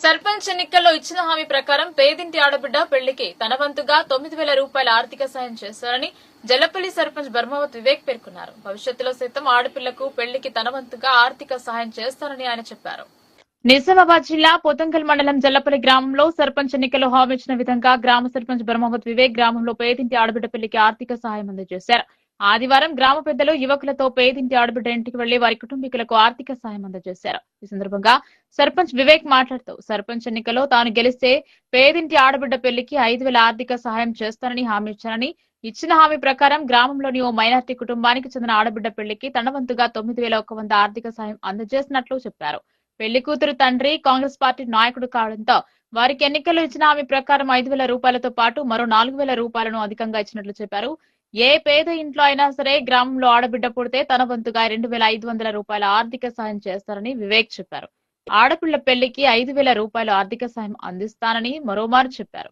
సర్పంచ్ ఎన్నికల్లో ఇచ్చిన హామీ ప్రకారం పేదింటి ఆడబిడ్డ పెళ్లికి తన వంతుగా 9,000 రూపాయల ఆర్థిక సాయం చేస్తారని జల్లపల్లి సర్పంచ్ బర్మావత్ వివేక్ పేర్కొన్నారు. భవిష్యత్తులో సైతం ఆడపిల్లకు పెళ్లికి తన వంతుగా ఆర్థిక సాయం చేస్తారని ఆయన చెప్పారు. నిజామాబాద్ జిల్లా పోతంగల్ మండలం జల్లపల్లి గ్రామంలో సర్పంచ్ ఎన్నికల్లో హామీ ఇచ్చిన విధంగా గ్రామ సర్పంచ్ బర్మావత్ వివేక్ గ్రామంలో పేదింటి ఆడబిడ్డ పెళ్లికి ఆర్థిక సాయం అందజేశారు. ఆదివారం గ్రామ పెద్దలు యువకులతో పేదింటి ఆడబిడ్డ ఇంటికి వెళ్లి వారి కుటుంబీకులకు ఆర్థిక సాయం అందజేశారు. ఈ సందర్భంగా సర్పంచ్ వివేక్ మాట్లాడుతూ సర్పంచ్ ఎన్నికల్లో తాను గెలిస్తే పేదింటి ఆడబిడ్డ పెళ్లికి 5,000 ఆర్థిక సహాయం చేస్తానని హామీ ఇచ్చారని, ఇచ్చిన హామీ ప్రకారం గ్రామంలోని ఓ మైనార్టీ కుటుంబానికి చెందిన ఆడబిడ్డ పెళ్లికి తన వంతుగా 9,100 ఆర్థిక సాయం అందజేసినట్లు చెప్పారు. పెళ్లి కూతురు తండ్రి కాంగ్రెస్ పార్టీ నాయకుడు కావడంతో వారికి ఎన్నికల్లో ఇచ్చిన హామీ ప్రకారం 5,000 రూపాయలతో పాటు మరో 4,000 రూపాయలను అధికంగా ఇచ్చినట్లు చెప్పారు. ఏ పేద ఇంట్లో అయినా సరే గ్రామంలో ఆడబిడ్డ పుడితే తన వంతుగా 2,500 రూపాయల ఆర్థిక సాయం చేస్తారని వివేక్ చెప్పారు. ఆడపిల్ల పెళ్లికి 5,000 రూపాయల ఆర్థిక సాయం అందిస్తానని మరోమారు చెప్పారు.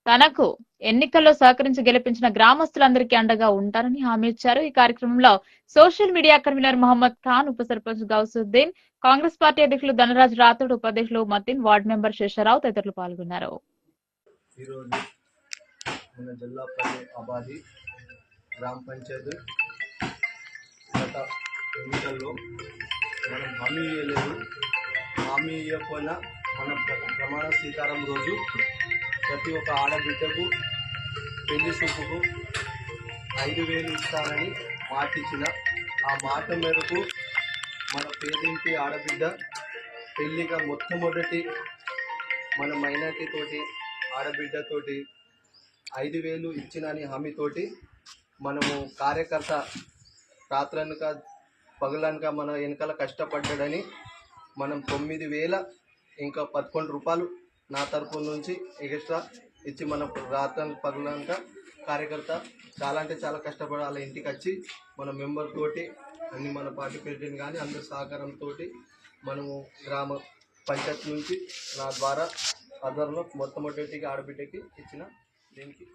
తనకు ఎన్నికల్లో సహకరించి గెలిపించిన గ్రామస్తులందరికీ అండగా ఉంటారని హామీ ఇచ్చారు. ఈ కార్యక్రమంలో social media convener Mohammed Khan, ఉప సర్పంచ్ గౌసుద్దీన్, కాంగ్రెస్ పార్టీ అధ్యక్షులు ధనరాజ్ రాథోడ్, ఉపాధ్యక్షులు మతిన్, వార్డు మెంబర్ శేషరావు తదితరులు పాల్గొన్నారు. గ్రామ పంచాయతీ గత ఎన్నికల్లో మనం హామీ ఇవ్వలేదు. హామీ ఇవ్వకపోయినా మన ప్రమాణ స్వీకారం రోజు ప్రతి ఒక్క ఆడబిడ్డకు పెళ్లి చూపుకు 5,000 ఇస్తానని మాటిచ్చిన ఆ మాట మేరకు మన పేదింటి ఆడబిడ్డ పెళ్లిగా మొట్టమొదటి మన మైనార్టీ తోటి ఆడబిడ్డతోటి 5,000 ఇచ్చినని హామీతోటి మనము కార్యకర్త రాత్రనక పగలనక మన వెనకాల కష్టపడ్డాడని మనం 9,000 ఇంకా 11 రూపాయలు నా తరపు నుంచి ఎక్స్ట్రా ఇచ్చి మన రాత్రనక పగలనక కార్యకర్త చాలా అంటే చాలా కష్టపడి వాళ్ళ ఇంటికి వచ్చి మన మెంబర్ తోటి అన్ని మన పార్టీ ప్రెసిడెంట్ కానీ అందరి సహకారంతో మనము గ్రామ పంచాయతీ నుంచి నా ద్వారా ఆధారంలో మొట్టమొదటికి ఆడబిడ్డకి ఇచ్చిన దీనికి